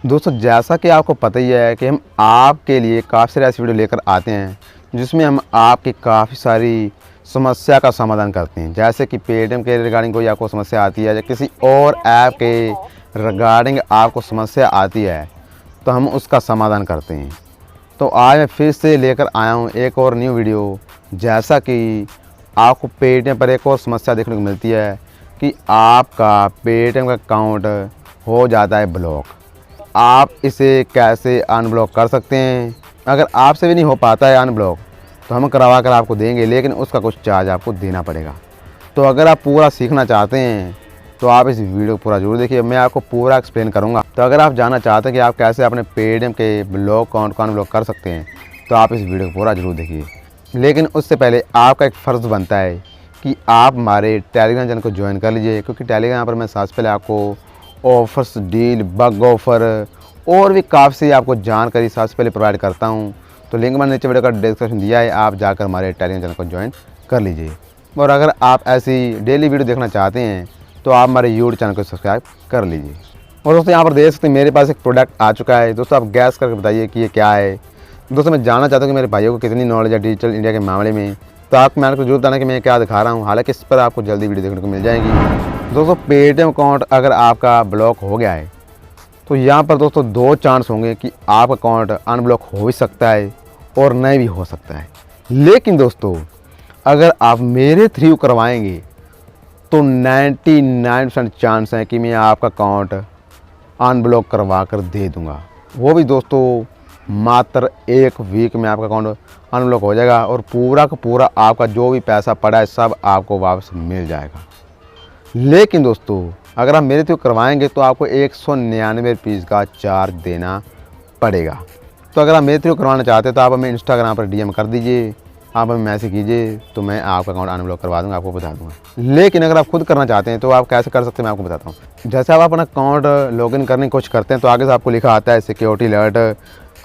दोस्तों जैसा कि आपको पता ही है कि हम आपके लिए काफ़ी सारी ऐसी वीडियो लेकर आते हैं जिसमें हम आपकी काफ़ी सारी समस्या का समाधान करते हैं। जैसे कि पेटीएम के रिगार्डिंग कोई आपको समस्या आती है या किसी और ऐप के रिगार्डिंग आपको समस्या आती है तो हम उसका समाधान करते हैं। तो आज मैं फिर से लेकर आया हूँ एक और न्यू वीडियो। जैसा कि आपको पेटीएम पर एक और समस्या देखने को मिलती है कि आपका पेटीएम का अकाउंट हो जाता है ब्लॉक। आप इसे कैसे अनब्लॉक कर सकते हैं? अगर आपसे भी नहीं हो पाता है अनब्लॉक तो हम करवा कर आपको देंगे, लेकिन उसका कुछ चार्ज आपको देना पड़ेगा। तो अगर आप पूरा सीखना चाहते हैं तो आप इस वीडियो को पूरा जरूर देखिए, मैं आपको पूरा एक्सप्लेन करूंगा। तो अगर आप जानना चाहते हैं कि आप कैसे अपने पेटीएम के ब्लॉक अकाउंट को अनब्लॉक कर सकते हैं तो आप इस वीडियो को पूरा जरूर देखिए। लेकिन उससे पहले आपका एक फ़र्ज़ बनता है कि आप हमारे टेलीग्राम चैनल को ज्वाइन कर लीजिए, क्योंकि टेलीग्राम पर मैं सबसे पहले आपको ऑफ़र्स, डील, बग ऑफ़र और भी काफ़ी आपको जानकारी सबसे पहले प्रोवाइड करता हूं। तो लिंक मैंने नीचे वीडियो का डिस्क्रिप्शन दिया है, आप जाकर हमारे टेलीग्राम चैनल को ज्वाइन कर लीजिए। और अगर आप ऐसी डेली वीडियो देखना चाहते हैं तो आप हमारे यूट्यूब चैनल को सब्सक्राइब कर लीजिए। और दोस्तों यहाँ पर देख सकते हैं मेरे पास एक प्रोडक्ट आ चुका है। दोस्तों आप गैस करके बताइए कि ये क्या है। दोस्तों मैं जानना चाहता हूँ कि मेरे भाइयों को कितनी नॉलेज है डिजिटल इंडिया के मामले में। तो आप मैंने को जरूर बताना कि मैं क्या दिखा रहा हूँ, हालांकि इस पर आपको जल्दी वीडियो देखने को मिल जाएगी। दोस्तों पेटीएम अकाउंट अगर आपका ब्लॉक हो गया है तो यहाँ पर दोस्तों दो चांस होंगे कि आपका अकाउंट अनब्लॉक हो भी सकता है और नहीं भी हो सकता है। लेकिन दोस्तों अगर आप मेरे थ्रू करवाएंगे तो 99% चांस है कि मैं आपका अकाउंट अनब्लॉक करवा कर दे दूँगा। वो भी दोस्तों मात्र एक वीक में आपका अकाउंट अनब्लॉक हो जाएगा और पूरा का पूरा आपका जो भी पैसा पड़ा है सब आपको वापस मिल जाएगा। लेकिन दोस्तों अगर आप मेरे थ्रू करवाएंगे तो आपको 199 रुपीज़ का चार्ज देना पड़ेगा। तो अगर आप मेरे थ्रू करवाना चाहते हैं तो आप हमें इंस्टाग्राम पर डीएम कर दीजिए, आप हमें मैसेज कीजिए, तो मैं आपका अकाउंट अनब्लॉक करवा दूँगा, आपको बता दूँगा। लेकिन अगर आप खुद करना चाहते हैं तो आप कैसे कर सकते हैं मैं आपको बताता हूँ। जैसे आप अपना अकाउंट लॉगिन करने की कोशिश करते हैं तो आगे से आपको लिखा आता है सिक्योरिटी अलर्ट।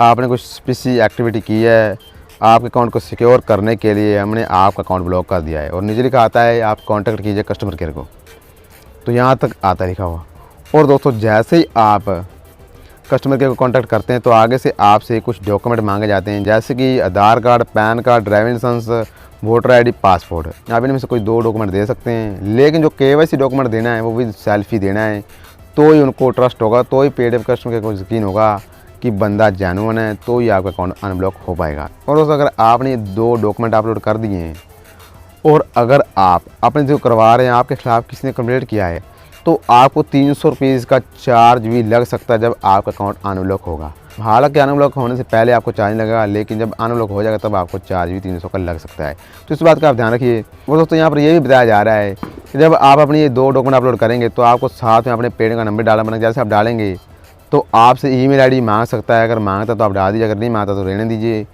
आपने कुछ स्पेशल एक्टिविटी की है, आपके अकाउंट को सिक्योर करने के लिए हमने आपका अकाउंट ब्लॉक कर दिया है। और नीचे लिखा आता है आप कॉन्टैक्ट कीजिए कस्टमर केयर को। तो यहाँ तक आता है लिखा हुआ। और दोस्तों जैसे ही आप कस्टमर केयर को कांटेक्ट करते हैं तो आगे से आपसे कुछ डॉक्यूमेंट मांगे जाते हैं, जैसे कि Aadhaar card, PAN card, driving licence, voter ID, passport. आप इनमें से कोई दो डॉक्यूमेंट दे सकते हैं। लेकिन जो केवाईसी डॉक्यूमेंट देना है वो भी सेल्फी देना है, तो ही उनको ट्रस्ट होगा, तो ही पेटीएम कस्टमर केयर को यकीन होगा कि बंदा जेन्युइन है, तो ही आपका अकाउंट अनब्लॉक हो पाएगा। और दोस्तों अगर आपने दो डॉक्यूमेंट अपलोड कर दिए हैं और अगर आप अपने जो करवा रहे हैं आपके खिलाफ़ किसी ने कंप्लेंट किया है तो आपको 300 रुपीज़ का चार्ज भी लग सकता है जब आपका अकाउंट अनब्लॉक होगा। हालांकि अनब्लॉक होने से पहले आपको चार्ज लगेगा, लेकिन जब अनब्लॉक हो जाएगा तब आपको चार्ज भी 300 का लग सकता है। तो इस बात का आप ध्यान रखिए। और दोस्तों यहाँ पर ये भी बताया जा रहा है कि जब आप अपनी ये दो डॉक्यूमेंट अपलोड करेंगे तो आपको साथ में अपने पेटीएम का नंबर डालना पड़ेगा। जैसे आप डालेंगे तो आपसे ईमेल आईडी मांग सकता है, अगर मांगता तो आप डाल दीजिए, अगर नहीं मांगता तो रहने दीजिए।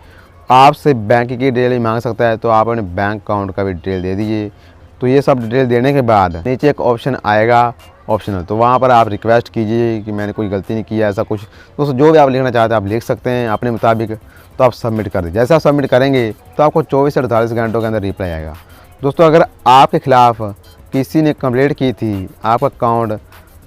आपसे बैंक की डिटेल ही मांग सकता है तो आप अपने बैंक अकाउंट का भी डिटेल दे दीजिए। तो ये सब डिटेल देने के बाद नीचे एक ऑप्शन आएगा ऑप्शनल, तो वहाँ पर आप रिक्वेस्ट कीजिए कि मैंने कोई गलती नहीं की है, ऐसा कुछ। दोस्तों जो भी आप लिखना चाहते हैं आप लिख सकते हैं अपने मुताबिक, तो आप सबमिट कर दीजिए। जैसे आप सबमिट करेंगे तो आपको 24 से 48 घंटों के अंदर रिप्लाई आएगा। दोस्तों अगर आपके खिलाफ़ किसी ने कंप्लेंट की थी, आपका अकाउंट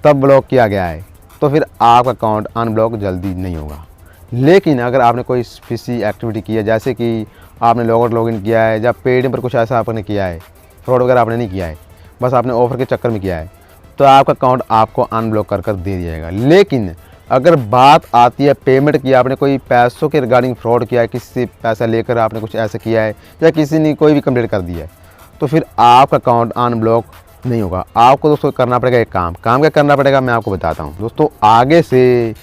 तब ब्लॉक किया गया है तो फिर आपका अकाउंट अनब्लॉक जल्दी नहीं होगा। लेकिन अगर आपने कोई स्पेशल एक्टिविटी की है, जैसे कि आपने लॉगआउट लॉगिन किया है या पेटीएम पर कुछ ऐसा आपने किया है, फ्रॉड वगैरह आपने नहीं किया है, बस आपने ऑफ़र के चक्कर में किया है, तो आपका अकाउंट आपको अनब्लॉक कर दे दिया जाएगा। लेकिन अगर बात आती है पेमेंट की, आपने कोई पैसों के रिगार्डिंग फ्रॉड किया है, किसी से पैसा लेकर आपने कुछ ऐसा किया है या किसी ने कोई भी कंप्लेंट कर दिया है, तो फिर आपका अकाउंट अनब्लॉक नहीं होगा। आपको दोस्तों करना पड़ेगा एक काम क्या करना पड़ेगा मैं आपको बताता हूँ। दोस्तों आगे से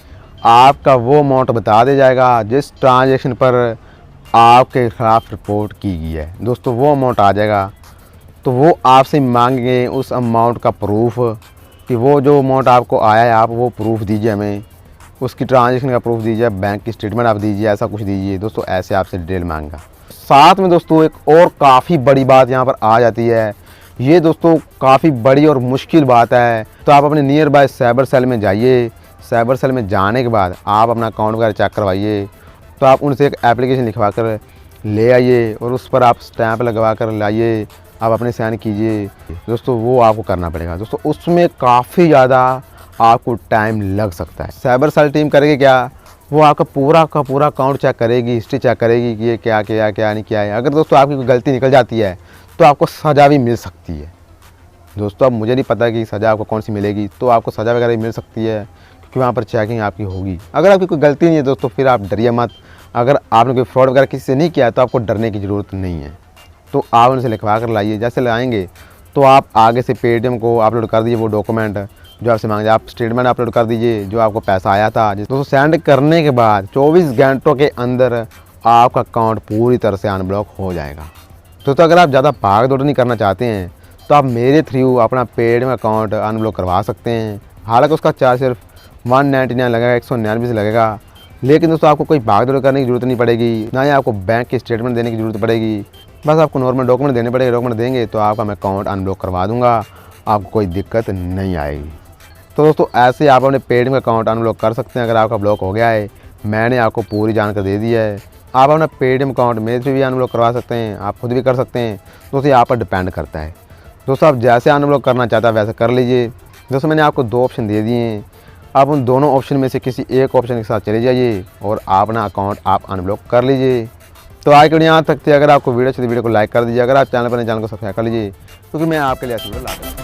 आपका वो अमाउंट बता दिया जाएगा जिस ट्रांजैक्शन पर आपके खिलाफ़ रिपोर्ट की गई है। दोस्तों वो अमाउंट आ जाएगा, तो वो आपसे मांगेंगे उस अमाउंट का प्रूफ कि वो जो अमाउंट आपको आया है आप वो प्रूफ दीजिए, हमें उसकी ट्रांजैक्शन का प्रूफ दीजिए, बैंक की स्टेटमेंट आप दीजिए, ऐसा कुछ दीजिए। दोस्तों ऐसे आपसे डिटेल मांगेगा। साथ में दोस्तों एक और काफ़ी बड़ी बात यहाँ पर आ जाती है, ये दोस्तों काफ़ी बड़ी और मुश्किल बात है। तो आप अपने नियर बाय साइबर सेल में जाइए, साइबर सेल में जाने के बाद आप अपना अकाउंट वगैरह चेक करवाइए। तो आप उनसे एक एप्लीकेशन लिखवा कर ले आइए और उस पर आप स्टैंप लगवा कर लाइए, आप अपने साइन कीजिए। दोस्तों वो आपको करना पड़ेगा। दोस्तों उसमें काफ़ी ज़्यादा आपको टाइम लग सकता है। साइबर सेल टीम करेगी क्या, वो आपका पूरा का पूरा अकाउंट चेक करेगी, हिस्ट्री चेक करेगी कि ये क्या किया क्या नहीं किया है। अगर दोस्तों आपकी कोई गलती निकल जाती है तो आपको सज़ा भी मिल सकती है। दोस्तों अब मुझे नहीं पता कि सज़ा आपको कौन सी मिलेगी, तो आपको सज़ा वगैरह भी मिल सकती है क्योंकि वहाँ पर चेकिंग आपकी होगी। अगर आपकी कोई गलती नहीं है दोस्तों, फिर आप डरिए मत। अगर आपने कोई फ्रॉड वगैरह किसी से नहीं किया तो आपको डरने की ज़रूरत नहीं है। तो आप उनसे लिखवा कर लाइए। जैसे लाएंगे तो आप आगे से पेटीएम को अपलोड कर दीजिए वो डॉक्यूमेंट जो आपसे मांगे। आप स्टेटमेंट अपलोड कर दीजिए जो आपको पैसा आया था। दोस्तों सेंड करने के बाद 24 घंटों के अंदर आपका अकाउंट पूरी तरह से अनब्लॉक हो जाएगा। दोस्तों अगर आप ज़्यादा भाग दौड़ नहीं करना चाहते हैं तो आप मेरे थ्रू अपना पेटीएम अकाउंट अनब्लॉक करवा सकते हैं। हालांकि उसका चार्ज सिर्फ 199 लगेगा, 199 से लगेगा। लेकिन दोस्तों आपको कोई भाग दौड़ करने की ज़रूरत नहीं पड़ेगी, ना ही आपको बैंक की स्टेटमेंट देने की ज़रूरत पड़ेगी। बस आपको नॉर्मल डॉक्यूमेंट देने पड़ेंगे। डॉक्यूमेंट देंगे तो आपका मैं अकाउंट अनब्लॉक करवा दूंगा, आपको कोई दिक्कत नहीं आएगी। तो दोस्तों ऐसे आप अपने पेटीएम का अकाउंट अनब्लॉक कर सकते हैं। अगर आपका ब्लॉक हो गया है, मैंने आपको पूरी जानकारी दे दी है। आप अपना पेटीएम अकाउंट मेरे से भी अनब्लॉक करवा सकते हैं, आप खुद भी कर सकते हैं। दोस्तों आप पर डिपेंड करता है। दोस्तों आप जैसे अनब्लॉक करना चाहता है वैसे कर लीजिए। दोस्तों मैंने आपको 2 ऑप्शन दे दिए हैं, आप उन दोनों ऑप्शन में से किसी एक ऑप्शन के साथ चले जाइए और अपना अकाउंट आप अनब्लॉक कर लीजिए। तो आज के वीडियो यहाँ तक थी। अगर आपको वीडियो अच्छी तो वीडियो को लाइक कर दीजिए। अगर आप चैनल पर नहीं, चैनल को सब्सक्राइब कर लीजिए क्योंकि मैं आपके लिए ऐसी वीडियो लाता हूँ।